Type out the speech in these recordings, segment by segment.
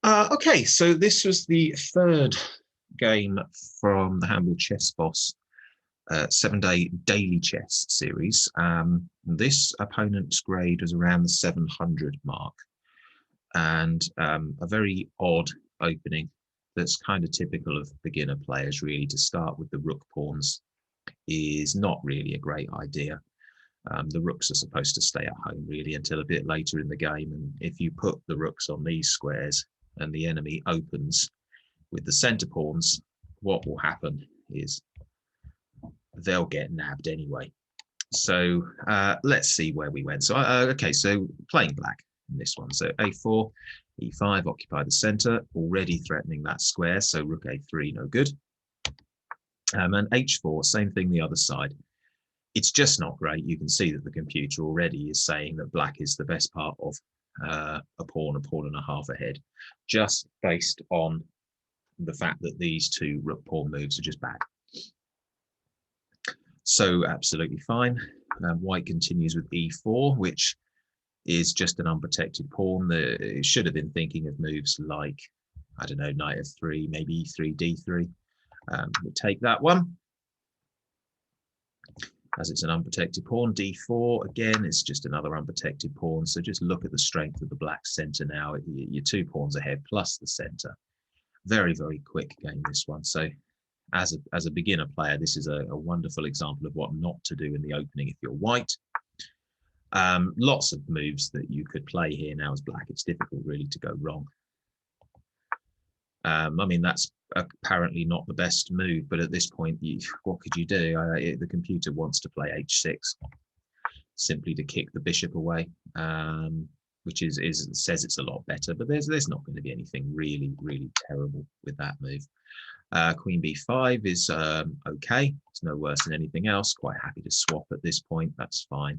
Okay, so this was the third game from the Handball Chess Boss 7-day daily chess series. This opponent's grade was around the 700 mark, and a very odd opening that's kind of typical of beginner players, really. To start with the rook pawns is not really a great idea. The rooks are supposed to stay at home really until a bit later in the game, and if you put the rooks on these squares and the enemy opens with the center pawns, what will happen is they'll get nabbed anyway. So let's see where we went. So okay, so playing black in this one. So a4, e5, occupy the center, already threatening that square. So rook a3, no good. And h4, same thing the other side. It's just not great. You can see that the computer already is saying that black is the best part of a pawn and a half ahead, just based on the fact that these two rook pawn moves are just bad. So absolutely fine. White continues with e4, which is just an unprotected pawn. It should have been thinking of moves like, I don't know, knight f3, maybe e3, d3. We'll take that one, as it's an unprotected pawn. d4, again, it's just another unprotected pawn. So just look at the strength of the black center now. You're 2 pawns ahead plus the center. Very, very quick game, this one. So as a beginner player, this is a wonderful example of what not to do in the opening if you're white. Lots of moves that you could play here now as black. It's difficult really to go wrong. I mean, that's apparently not the best move, but at this point, what could you do? The computer wants to play h6, simply to kick the bishop away, which says it's a lot better, but there's not going to be anything really, really terrible with that move. Queen b5 is okay. It's no worse than anything else. Quite happy to swap at this point. That's fine.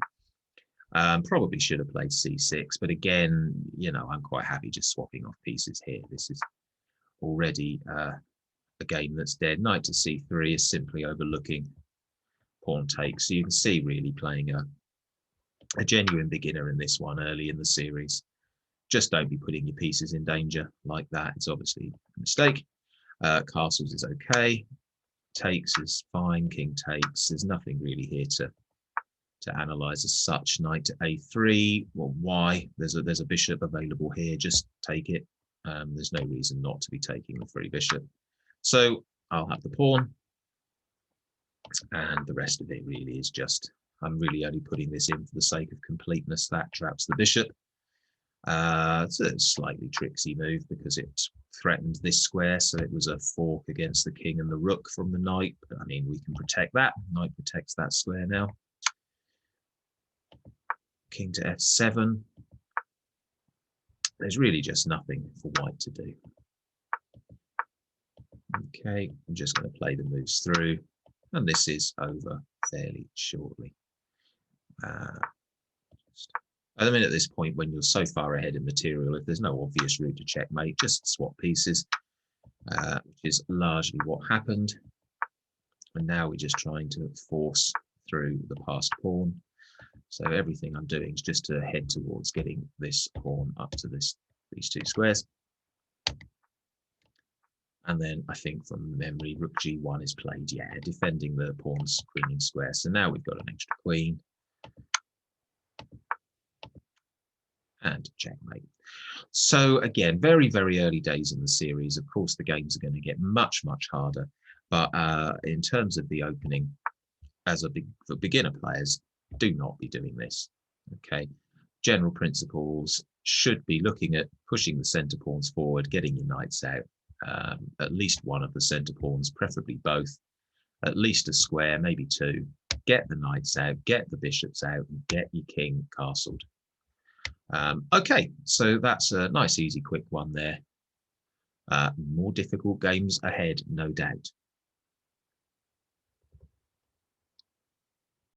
Probably should have played c6, but again, you know, I'm quite happy just swapping off pieces here. This is already a game that's dead. Knight to c3 is simply overlooking pawn takes. So you can see really playing a genuine beginner in this one early in the series. Just don't be putting your pieces in danger like that. It's obviously a mistake. Castles is okay. Takes is fine. King takes. There's nothing really here to analyze as such. Knight to a3. Well, why? There's a bishop available here. Just take it. There's no reason not to be taking the free bishop. So I'll have the pawn. And the rest of it really is just, I'm really only putting this in for the sake of completeness. That traps the bishop. It's a slightly tricksy move because it threatened this square, so it was a fork against the king and the rook from the knight. But I mean, we can protect that. Knight protects that square now. King to f7. There's really just nothing for white to do. Okay, I'm just going to play the moves through, and this is over fairly shortly. I mean, at this point, when you're so far ahead in material, if there's no obvious route to checkmate, just swap pieces, which is largely what happened. And now we're just trying to force through the passed pawn. So everything I'm doing is just to head towards getting this pawn up to these 2 squares. And then I think from memory, rook g1 is played, yeah, defending the pawn's queening square. So now we've got an extra queen. And checkmate. So again, very, very early days in the series. Of course, the games are going to get much, much harder. But in terms of the opening, for beginner players, do not be doing this. Okay. General principles should be looking at pushing the center pawns forward, getting your knights out, at least one of the center pawns, preferably both, at least a square, maybe 2. Get the knights out, get the bishops out, and get your king castled. Okay, so that's a nice, easy, quick one there. More difficult games ahead, no doubt.